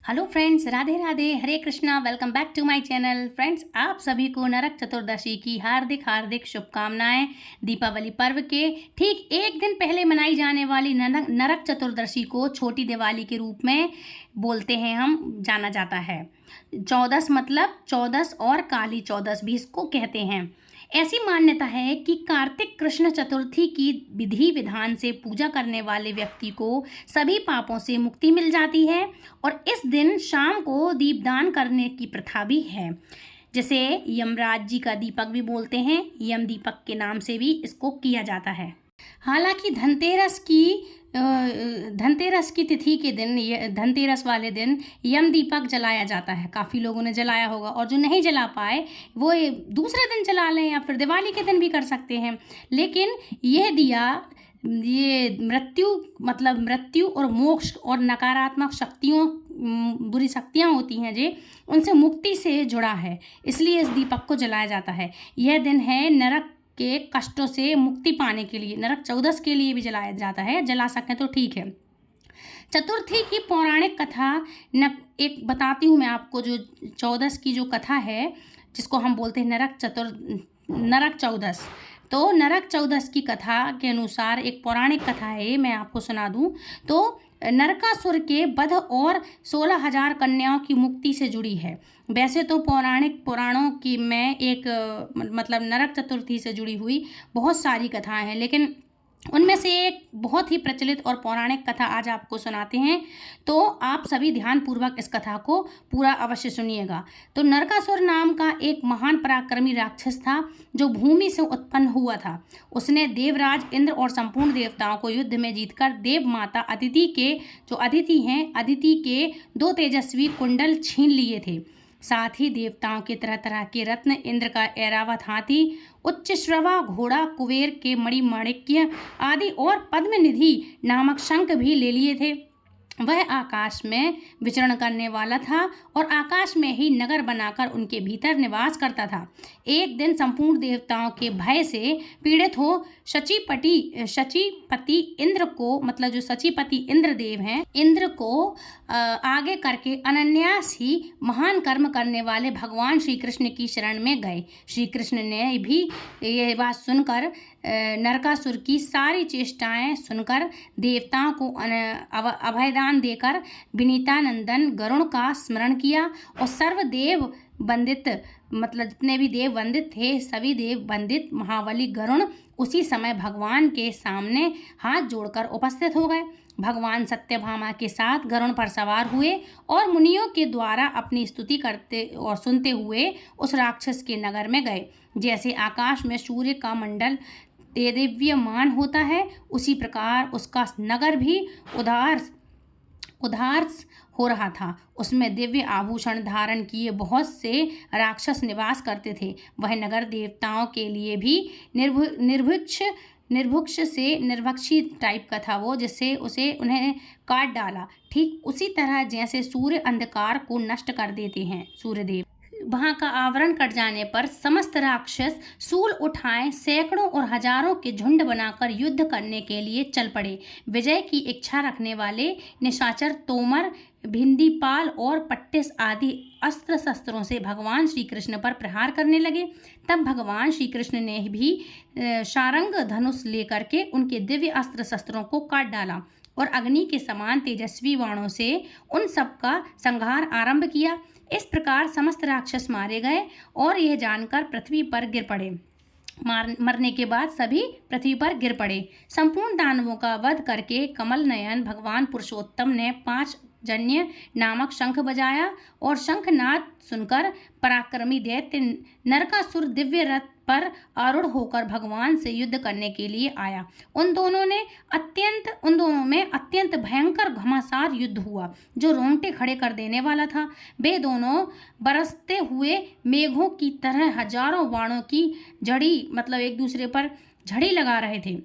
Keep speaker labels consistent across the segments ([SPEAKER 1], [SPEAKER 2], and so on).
[SPEAKER 1] Hello friends, Radhe Radhe, Hare Krishna. Welcome back to my channel. Friends, आप सभी को नरक चतुर्दशी की हार्दिक हार्दिक शुभकामनाएं। दीपावली पर्व के ठीक एक दिन पहले मनाई जाने वाली नरक चतुर्दशी को छोटी दिवाली के रूप में बोलते हैं, हम जाना जाता है। चौदस मतलब चौदस और काली चौदस भी इसको कहते हैं। ऐसी मान्यता है कि कार्तिक कृष्ण चतुर्थी की विधि विधान से पूजा करने वाले व्यक्ति को सभी पापों से मुक्ति मिल जाती है और इस दिन शाम को दीपदान करने की प्रथा भी है, जिसे यमराज जी का दीपक भी बोलते हैं। यम दीपक के नाम से भी इसको किया जाता है। हालांकि धनतेरस की तिथि के दिन, धनतेरस वाले दिन यम दीपक जलाया जाता है। काफ़ी लोगों ने जलाया होगा, और जो नहीं जला पाए वो दूसरे दिन जला लें या फिर दिवाली के दिन भी कर सकते हैं। लेकिन यह दिया ये मृत्यु और मोक्ष और नकारात्मक शक्तियों, बुरी शक्तियाँ होती हैं जे उनसे मुक्ति से जुड़ा है, इसलिए इस दीपक को जलाया जाता है। यह दिन है नरक के कष्टों से मुक्ति पाने के लिए। नरक चौदस के लिए भी जलाया जाता है, जला सकें तो ठीक है। चतुर्थी की पौराणिक कथा एक बताती हूँ मैं आपको। जो चौदस की जो कथा है, जिसको हम बोलते हैं नरक चौदस, तो नरक चौदस की कथा के अनुसार एक पौराणिक कथा है, मैं आपको सुना दूँ तो नरकासुर के वध और 16,000 कन्याओं की मुक्ति से जुड़ी है। वैसे तो पुराणों की में एक नरक चतुर्थी से जुड़ी हुई बहुत सारी कथाएं हैं, लेकिन उनमें से एक बहुत ही प्रचलित और पौराणिक कथा आज आपको सुनाते हैं। तो आप सभी ध्यानपूर्वक इस कथा को पूरा अवश्य सुनिएगा। तो नरकासुर नाम का एक महान पराक्रमी राक्षस था, जो भूमि से उत्पन्न हुआ था। उसने देवराज इंद्र और संपूर्ण देवताओं को युद्ध में जीतकर देव माता अदिति के 2 तेजस्वी कुंडल छीन लिए थे। साथ ही देवताओं के तरह तरह के रत्न, इंद्र का ऐरावत हाथी, उच्च श्रवा घोड़ा, कुबेर के मणिमाणिक्य आदि और पद्मनिधि नामक शंख भी ले लिए थे। वह आकाश में विचरण करने वाला था और आकाश में ही नगर बनाकर उनके भीतर निवास करता था। एक दिन संपूर्ण देवताओं के भय से पीड़ित हो शचीपति इंद्र को, जो शचीपति इंद्रदेव हैं, इंद्र को आगे करके अनन्यास ही महान कर्म करने वाले भगवान श्री कृष्ण की शरण में गए। श्री कृष्ण ने भी यह बात सुनकर, नरकासुर की सारी चेष्टाएं सुनकर, देवताओं को अभयदान देकर विनीतानंदन गरुण का स्मरण किया और सर्वदेव वंदित, जितने भी देव वंदित थे, सभी देव वंदित महाबली गरुण उसी समय भगवान के सामने हाथ जोड़कर उपस्थित हो गए। भगवान सत्यभामा के साथ गरुण पर सवार हुए और मुनियों के द्वारा अपनी स्तुति करते और सुनते हुए उस राक्षस के नगर में गए। जैसे आकाश में सूर्य का मंडल देदीप्यमान होता है, उसी प्रकार उसका नगर भी उदास हो रहा था। उसमें दिव्य आभूषण धारण किए बहुत से राक्षस निवास करते थे। वह नगर देवताओं के लिए भी निर्भक्षी टाइप का था वो, जिससे उन्हें काट डाला। ठीक उसी तरह जैसे सूर्य अंधकार को नष्ट कर देते हैं सूर्यदेव। वहाँ का आवरण कट जाने पर समस्त राक्षस सूल उठाए सैकड़ों और हजारों के झुंड बनाकर युद्ध करने के लिए चल पड़े। विजय की इच्छा रखने वाले निशाचर तोमर, भिंडीपाल और पट्टिस आदि अस्त्र शस्त्रों से भगवान श्री कृष्ण पर प्रहार करने लगे। तब भगवान श्री कृष्ण ने भी शारंग धनुष लेकर के उनके दिव्य अस्त्र शस्त्रों को काट डाला और अग्नि के समान तेजस्वी बाणों से उन सब का संहार आरंभ किया। इस प्रकार समस्त राक्षस मारे गए और यह जानकर पृथ्वी पर गिर पड़े। मरने के बाद सभी पृथ्वी पर गिर पड़े। संपूर्ण दानवों का वध करके कमल नयन भगवान पुरुषोत्तम ने 5 जन्य नामक शंख बजाया और शंखनाद सुनकर पराक्रमी दैत्य नरकासुर दिव्य रथ पर आरूढ़ होकर भगवान से युद्ध करने के लिए आया। उन दोनों में अत्यंत भयंकर घमासान युद्ध हुआ, जो रोंगटे खड़े कर देने वाला था। वे दोनों बरसते हुए मेघों की तरह हजारों बाणों की झड़ी, एक दूसरे पर झड़ी लगा रहे थे।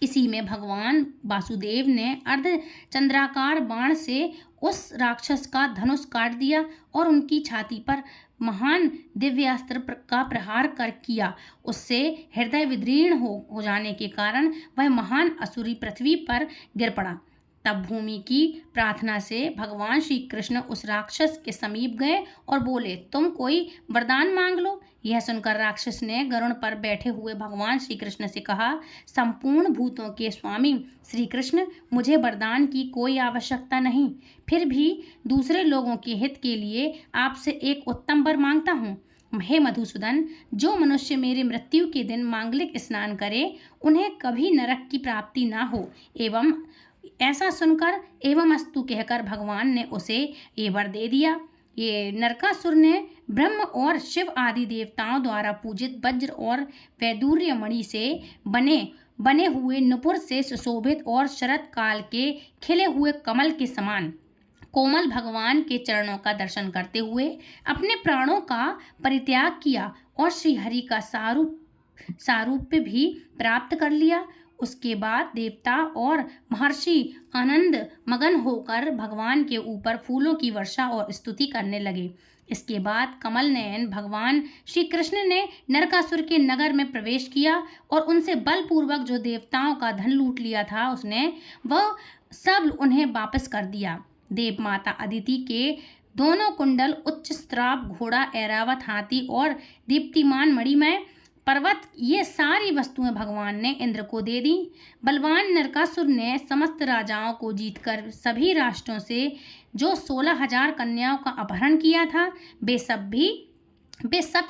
[SPEAKER 1] इसी में भगवान वासुदेव ने अर्धचंद्राकार बाण से उस राक्षस का धनुष काट दिया और उनकी छाती पर महान दिव्यास्त्र का प्रहार कर किया। उससे हृदय विदीर्ण हो जाने के कारण वह महान असुरी पृथ्वी पर गिर पड़ा। तब भूमि की प्रार्थना से भगवान श्री कृष्ण उस राक्षस के समीप गए और बोले, तुम कोई वरदान मांग लो। यह सुनकर राक्षस ने गरुड़ पर बैठे हुए भगवान श्री कृष्ण से कहा, संपूर्ण भूतों के स्वामी श्री कृष्ण, मुझे वरदान की कोई आवश्यकता नहीं, फिर भी दूसरे लोगों के हित के लिए आपसे एक उत्तम वर मांगता हूँ। हे मधुसूदन, जो मनुष्य मेरे मृत्यु के दिन मांगलिक स्नान करे, उन्हें कभी नरक की प्राप्ति ना हो। एवं ऐसा सुनकर एवं अस्तु कहकर भगवान ने उसे ये वर दे दिया। ये नरकासुर ने ब्रह्म और शिव आदि देवताओं द्वारा पूजित वज्र और वैदूर्य मणि से बने हुए नुपुर से सुशोभित और शरत काल के खिले हुए कमल के समान कोमल भगवान के चरणों का दर्शन करते हुए अपने प्राणों का परित्याग किया और श्री हरि का सारूप्य भी प्राप्त कर लिया। उसके बाद देवता और महर्षि आनंद मगन होकर भगवान के ऊपर फूलों की वर्षा और स्तुति करने लगे। इसके बाद कमल नयन भगवान श्री कृष्ण ने नरकासुर के नगर में प्रवेश किया और उनसे बलपूर्वक जो देवताओं का धन लूट लिया था उसने वह सब उन्हें वापस कर दिया। देव माता अदिति के दोनों कुंडल, उच्च स्त्राव घोड़ा, ऐरावत हाथी और दीप्तिमान मणिमय पर्वत, ये सारी वस्तुएं भगवान ने इंद्र को दे दी। बलवान नरकासुर ने समस्त राजाओं को जीतकर सभी राष्ट्रों से जो 16,000 कन्याओं का अपहरण किया था, वे सब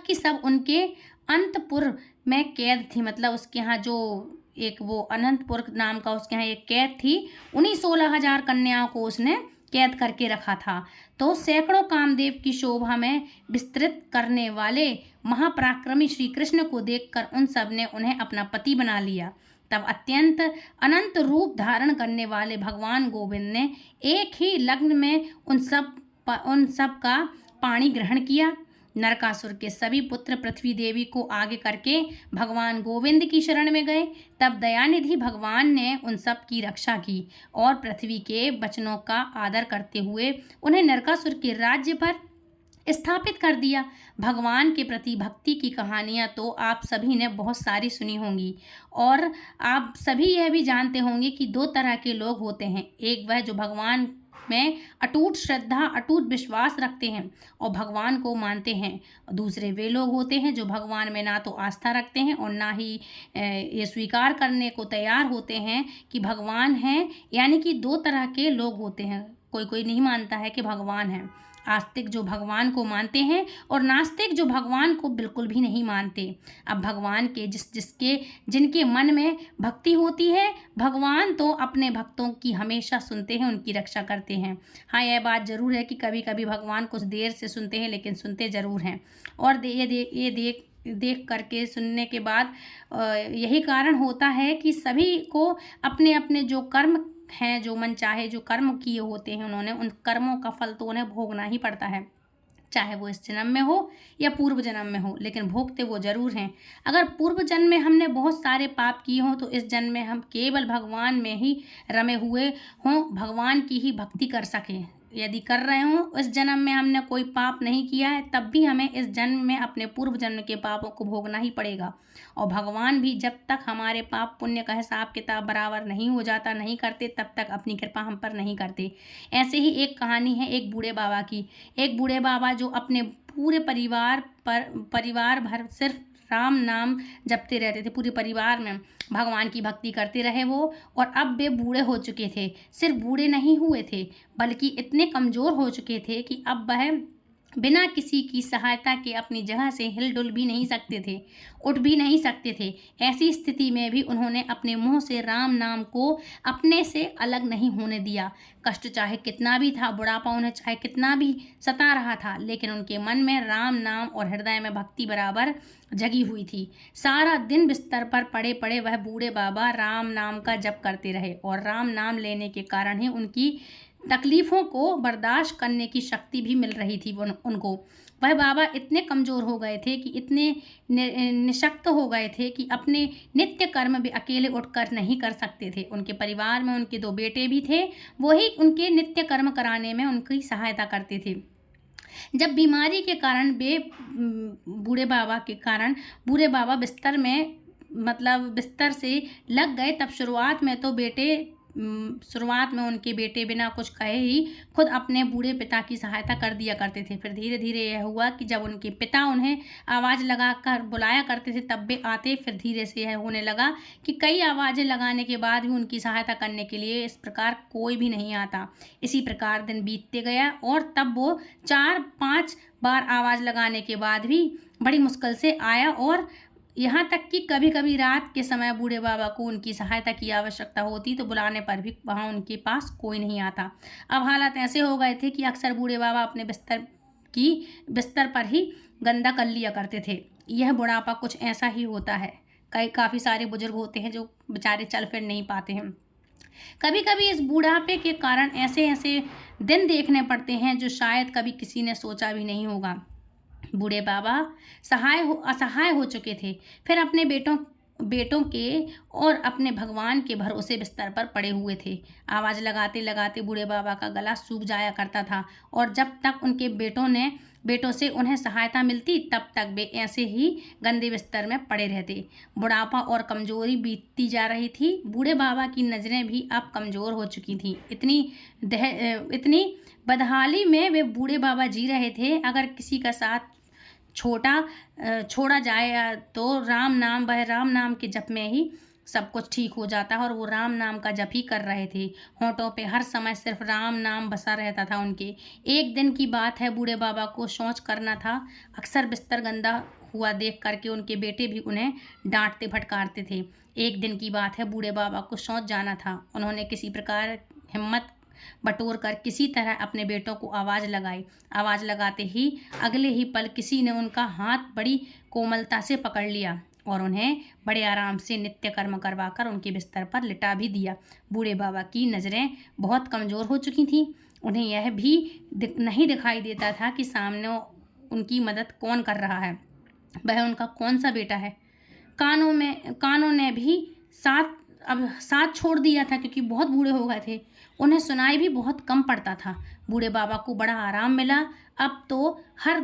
[SPEAKER 1] की सब उनके अंतपुर में कैद थी। मतलब उसके यहाँ जो एक वो अनंतपुर नाम का उसके यहाँ एक कैद थी, उन्हीं 16,000 कन्याओं को उसने कैद करके रखा था। तो सैकड़ों कामदेव की शोभा में विस्तृत करने वाले महापराक्रमी श्री कृष्ण को देखकर उन सब ने उन्हें अपना पति बना लिया। तब अत्यंत अनंत रूप धारण करने वाले भगवान गोविंद ने एक ही लग्न में उन सब का पाणी ग्रहण किया। नरकासुर के सभी पुत्र पृथ्वी देवी को आगे करके भगवान गोविंद की शरण में गए। तब दयानिधि भगवान ने उन सब की रक्षा की और पृथ्वी के वचनों का आदर करते हुए उन्हें नरकासुर के राज्य पर स्थापित कर दिया। भगवान के प्रति भक्ति की कहानियाँ तो आप सभी ने बहुत सारी सुनी होंगी और आप सभी यह भी जानते होंगे कि दो तरह के लोग होते हैं। एक वह जो भगवान में अटूट श्रद्धा, अटूट विश्वास रखते हैं और भगवान को मानते हैं। दूसरे वे लोग होते हैं जो भगवान में ना तो आस्था रखते हैं और ना ही ये स्वीकार करने को तैयार होते हैं कि भगवान हैं। यानी कि दो तरह के लोग होते हैं। कोई नहीं मानता है कि भगवान है। आस्तिक जो भगवान को मानते हैं और नास्तिक जो भगवान को बिल्कुल भी नहीं मानते। अब भगवान के जिनके मन में भक्ति होती है, भगवान तो अपने भक्तों की हमेशा सुनते हैं, उनकी रक्षा करते हैं। हाँ, यह बात ज़रूर है कि कभी कभी भगवान कुछ देर से सुनते हैं, लेकिन सुनते ज़रूर हैं। और ये देख करके सुनने के बाद यही कारण होता है कि सभी को अपने अपने जो कर्म हैं, जो मन चाहे जो कर्म किए होते हैं, उन्होंने उन कर्मों का फल तो उन्हें भोगना ही पड़ता है, चाहे वो इस जन्म में हो या पूर्व जन्म में हो, लेकिन भोगते वो जरूर हैं। अगर पूर्व जन्म में हमने बहुत सारे पाप किए हों तो इस जन्म में हम केवल भगवान में ही रमे हुए हों, भगवान की ही भक्ति कर सकें। यदि कर रहे हों, इस जन्म में हमने कोई पाप नहीं किया है, तब भी हमें इस जन्म में अपने पूर्व जन्म के पापों को भोगना ही पड़ेगा। और भगवान भी जब तक हमारे पाप पुण्य का हिसाब किताब बराबर नहीं हो जाता, नहीं करते, तब तक अपनी कृपा हम पर नहीं करते। ऐसे ही एक कहानी है एक बूढ़े बाबा की। एक बूढ़े बाबा जो अपने पूरे परिवार भर सिर्फ राम नाम जपते रहते थे। पूरे परिवार में भगवान की भक्ति करते रहे वो। और अब वे बूढ़े हो चुके थे। सिर्फ बूढ़े नहीं हुए थे, बल्कि इतने कमज़ोर हो चुके थे कि अब वह बिना किसी की सहायता के अपनी जगह से हिलडुल भी नहीं सकते थे, उठ भी नहीं सकते थे। ऐसी स्थिति में भी उन्होंने अपने मुंह से राम नाम को अपने से अलग नहीं होने दिया। कष्ट चाहे कितना भी था, बुढ़ापा उन्हें चाहे कितना भी सता रहा था, लेकिन उनके मन में राम नाम और हृदय में भक्ति बराबर जगी हुई थी। सारा दिन बिस्तर पर पड़े पड़े वह बूढ़े बाबा राम नाम का जप करते रहे और राम नाम लेने के कारण ही उनकी तकलीफ़ों को बर्दाश्त करने की शक्ति भी मिल रही थी उनको। वह बाबा इतने कमज़ोर हो गए थे कि इतने निशक्त हो गए थे कि अपने नित्य कर्म भी अकेले उठकर नहीं कर सकते थे। उनके परिवार में उनके 2 बेटे भी थे, वही उनके नित्य कर्म कराने में उनकी सहायता करते थे। जब बीमारी के कारण बूढ़े बाबा बिस्तर से लग गए, तब शुरुआत में तो बेटे शुरुआत में उनके बेटे बिना कुछ कहे ही खुद अपने बूढ़े पिता की सहायता कर दिया करते थे। फिर धीरे धीरे यह हुआ कि जब उनके पिता उन्हें आवाज़ लगाकर बुलाया करते थे तब वे आते। फिर धीरे से यह होने लगा कि कई आवाज़ें लगाने के बाद भी उनकी सहायता करने के लिए इस प्रकार कोई भी नहीं आता। इसी प्रकार दिन बीतते गया और तब वो 4-5 बार आवाज़ लगाने के बाद भी बड़ी मुश्किल से आया और यहाँ तक कि कभी कभी रात के समय बूढ़े बाबा को उनकी सहायता की आवश्यकता होती तो बुलाने पर भी वहाँ उनके पास कोई नहीं आता। अब हालात ऐसे हो गए थे कि अक्सर बूढ़े बाबा अपने बिस्तर पर ही गंदा कर लिया करते थे। यह बुढ़ापा कुछ ऐसा ही होता है। काफ़ी सारे बुजुर्ग होते हैं जो बेचारे चल फिर नहीं पाते हैं। कभी कभी इस बुढ़ापे के कारण ऐसे ऐसे दिन देखने पड़ते हैं जो शायद कभी किसी ने सोचा भी नहीं होगा। बूढ़े बाबा असहाय हो चुके थे। फिर अपने बेटों के और अपने भगवान के भरोसे बिस्तर पर पड़े हुए थे। आवाज़ लगाते लगाते बूढ़े बाबा का गला सूख जाया करता था और जब तक उनके बेटों से उन्हें सहायता मिलती तब तक वे ऐसे ही गंदे बिस्तर में पड़े रहते। बुढ़ापा और कमजोरी बीतती जा रही थी। बूढ़े बाबा की नज़रें भी अब कमज़ोर हो चुकी थीं। इतनी बदहाली में वे बूढ़े बाबा जी रहे थे। अगर किसी का साथ छोड़ा जाए तो राम नाम के जप में ही सब कुछ ठीक हो जाता है और वो राम नाम का जप ही कर रहे थे। होंठों पे हर समय सिर्फ राम नाम बसा रहता था उनके। एक दिन की बात है, बूढ़े बाबा को शौच करना था। अक्सर बिस्तर गंदा हुआ देख करके उनके बेटे भी उन्हें डांटते फटकारते थे। एक दिन की बात है, बूढ़े बाबा को शौच जाना था। उन्होंने किसी प्रकार हिम्मत बटोर कर किसी तरह अपने बेटों को आवाज़ लगाई। आवाज़ लगाते ही अगले ही पल किसी ने उनका हाथ बड़ी कोमलता से पकड़ लिया और उन्हें बड़े आराम से नित्य कर्म करवाकर उनके बिस्तर पर लिटा भी दिया। बूढ़े बाबा की नज़रें बहुत कमज़ोर हो चुकी थीं। उन्हें यह भी नहीं दिखाई देता था कि सामने उनकी मदद कौन कर रहा है, वह उनका कौन सा बेटा है। कानों ने भी साथ छोड़ दिया था क्योंकि बहुत बूढ़े हो गए थे। उन्हें सुनाई भी बहुत कम पड़ता था। बूढ़े बाबा को बड़ा आराम मिला। अब तो हर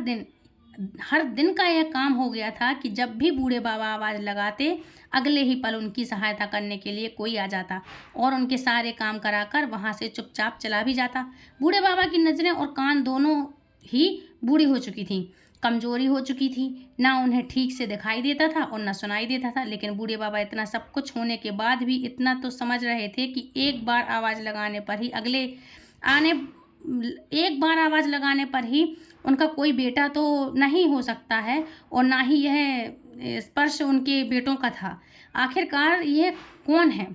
[SPEAKER 1] दिन का यह काम हो गया था कि जब भी बूढ़े बाबा आवाज़ लगाते अगले ही पल उनकी सहायता करने के लिए कोई आ जाता और उनके सारे काम कराकर वहाँ से चुपचाप चला भी जाता। बूढ़े बाबा की नज़रें और कान दोनों ही बूढ़ी हो चुकी थीं, कमजोरी हो चुकी थी। ना उन्हें ठीक से दिखाई देता था और ना सुनाई देता था। लेकिन बूढ़े बाबा इतना सब कुछ होने के बाद भी इतना तो समझ रहे थे कि एक बार आवाज़ लगाने पर ही उनका कोई बेटा तो नहीं हो सकता है और ना ही यह स्पर्श उनके बेटों का था। आखिरकार यह कौन है?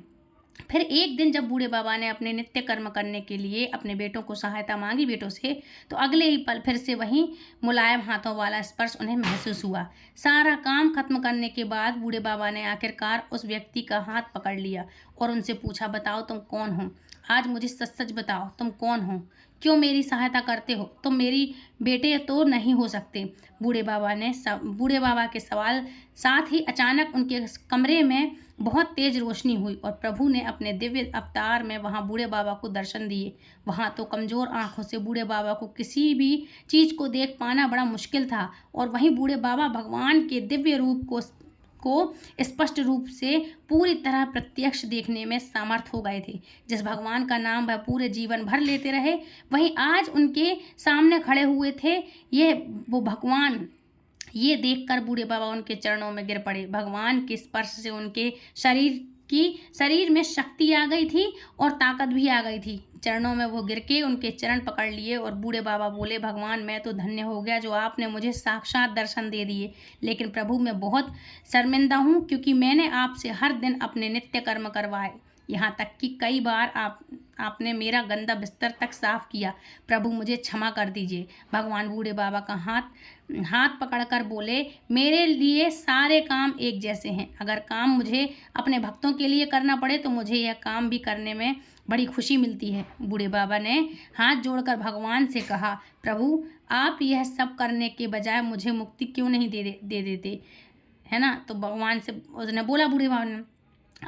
[SPEAKER 1] फिर एक दिन जब बूढ़े बाबा ने अपने नित्य कर्म करने के लिए अपने बेटों को सहायता मांगी बेटों से, तो अगले ही पल फिर से वही मुलायम हाथों वाला स्पर्श उन्हें महसूस हुआ। सारा काम खत्म करने के बाद बूढ़े बाबा ने आखिरकार उस व्यक्ति का हाथ पकड़ लिया और उनसे पूछा, बताओ तुम कौन हो? आज मुझे सच सच बताओ, तुम कौन हो? क्यों मेरी सहायता करते हो? तुम मेरी बेटे तो नहीं हो सकते। बूढ़े बाबा के सवाल साथ ही अचानक उनके कमरे में बहुत तेज रोशनी हुई और प्रभु ने अपने दिव्य अवतार में वहाँ बूढ़े बाबा को दर्शन दिए। वहाँ तो कमज़ोर आंखों से बूढ़े बाबा को किसी भी चीज़ को देख पाना बड़ा मुश्किल था और वहीं बूढ़े बाबा भगवान के दिव्य रूप को स्पष्ट रूप से पूरी तरह प्रत्यक्ष देखने में समर्थ हो गए थे। जिस भगवान का नाम वह पूरे जीवन भर लेते रहे, वहीं आज उनके सामने खड़े हुए थे वो भगवान। ये देखकर बूढ़े बाबा उनके चरणों में गिर पड़े। भगवान के स्पर्श से उनके शरीर में शक्ति आ गई थी और ताकत भी आ गई थी। चरणों में वो गिर के उनके चरण पकड़ लिए और बूढ़े बाबा बोले, भगवान मैं तो धन्य हो गया जो आपने मुझे साक्षात दर्शन दे दिए, लेकिन प्रभु मैं बहुत शर्मिंदा हूँ क्योंकि मैंने आपसे हर दिन अपने नित्य कर्म करवाए। यहाँ तक कि कई बार आपने मेरा गंदा बिस्तर तक साफ किया। प्रभु मुझे क्षमा कर दीजिए। भगवान बूढ़े बाबा का हाथ पकड़कर बोले, मेरे लिए सारे काम एक जैसे हैं। अगर काम मुझे अपने भक्तों के लिए करना पड़े तो मुझे यह काम भी करने में बड़ी खुशी मिलती है। बूढ़े बाबा ने हाथ जोड़कर भगवान से कहा, प्रभु आप यह सब करने के बजाय मुझे मुक्ति क्यों नहीं दे देते, है ना? तो भगवान से उसने बोला, बूढ़े बाबा ने,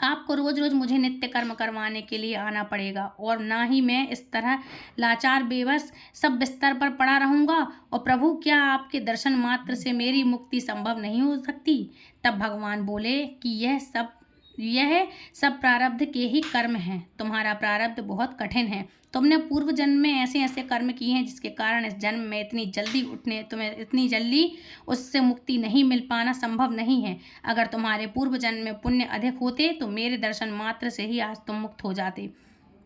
[SPEAKER 1] आपको रोज़ रोज़ मुझे नित्य कर्म करवाने के लिए आना पड़ेगा और ना ही मैं इस तरह लाचार बेबस सब बिस्तर पर पड़ा रहूँगा। और प्रभु क्या आपके दर्शन मात्र से मेरी मुक्ति संभव नहीं हो सकती? तब भगवान बोले कि यह सब प्रारब्ध के ही कर्म हैं। तुम्हारा प्रारब्ध बहुत कठिन है। तुमने पूर्व जन्म में ऐसे ऐसे कर्म किए हैं जिसके कारण इस जन्म में तुम्हें इतनी जल्दी उससे मुक्ति नहीं मिल पाना संभव नहीं है। अगर तुम्हारे पूर्व जन्म में पुण्य अधिक होते तो मेरे दर्शन मात्र से ही आज तुम मुक्त हो जाते।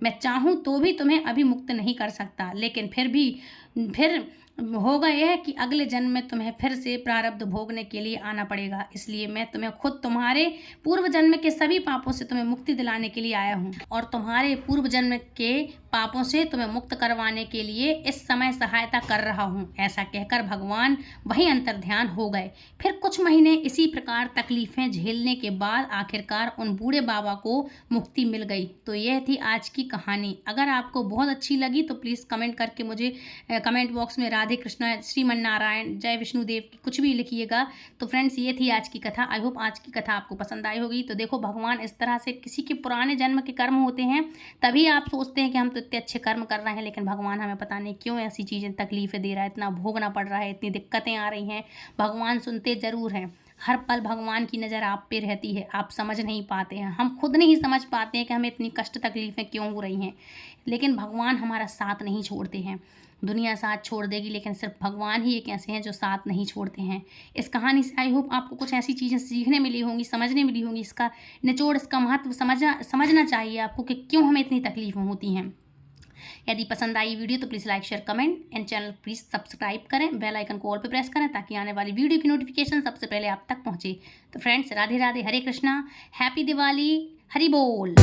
[SPEAKER 1] मैं चाहूँ तो भी तुम्हें अभी मुक्त नहीं कर सकता, लेकिन फिर होगा यह कि अगले जन्म में तुम्हें फिर से प्रारब्ध भोगने के लिए आना पड़ेगा। इसलिए मैं तुम्हें खुद तुम्हारे पूर्व जन्म के सभी पापों से तुम्हें मुक्ति दिलाने के लिए आया हूँ और तुम्हारे पूर्व जन्म के पापों से तुम्हें मुक्त करवाने के लिए इस समय सहायता कर रहा हूँ। ऐसा कहकर भगवान वहीं अंतर्ध्यान हो गए। फिर कुछ महीने इसी प्रकार तकलीफें झेलने के बाद आखिरकार उन बूढ़े बाबा को मुक्ति मिल गई। तो यह थी आज की कहानी। अगर आपको बहुत अच्छी लगी तो प्लीज़ कमेंट करके मुझे कमेंट बॉक्स में राधे कृष्णा, श्रीमन नारायण, जय विष्णुदेव कुछ भी लिखिएगा। तो फ्रेंड्स, ये थी आज की कथा। आई होप आज की कथा आपको पसंद आई होगी। तो देखो, भगवान इस तरह से किसी के पुराने जन्म के कर्म होते हैं, तभी आप सोचते हैं कि हम तो इतने अच्छे कर्म कर रहे हैं, लेकिन भगवान हमें पता नहीं क्यों ऐसी चीज़ें तकलीफ़ें दे रहा है, इतना भोगना पड़ रहा है, इतनी दिक्कतें आ रही हैं। भगवान सुनते ज़रूर हैं। हर पल भगवान की नज़र आप पे रहती है, आप समझ नहीं पाते हैं। हम खुद नहीं समझ पाते हैं कि हमें इतनी कष्ट तकलीफ़ें क्यों हो रही हैं, लेकिन भगवान हमारा साथ नहीं छोड़ते हैं। दुनिया साथ छोड़ देगी, लेकिन सिर्फ भगवान ही एक ऐसे हैं जो साथ नहीं छोड़ते हैं। इस कहानी से आई होप आपको कुछ ऐसी चीज़ें सीखने मिली होंगी, समझने मिली होंगी। इसका निचोड़, इसका महत्व समझना चाहिए आपको कि क्यों हमें इतनी तकलीफ़ें होती हैं। यदि पसंद आई वीडियो तो please like, share, comment and channel please subscribe करें। बेल आइकन को ऑल पे प्रेस करें ताकि आने वाली वीडियो की नोटिफिकेशन सबसे पहले आप तक पहुंचे। तो फ्रेंड्स, राधे राधे, हरे कृष्णा, हैप्पी दिवाली, हरि बोल।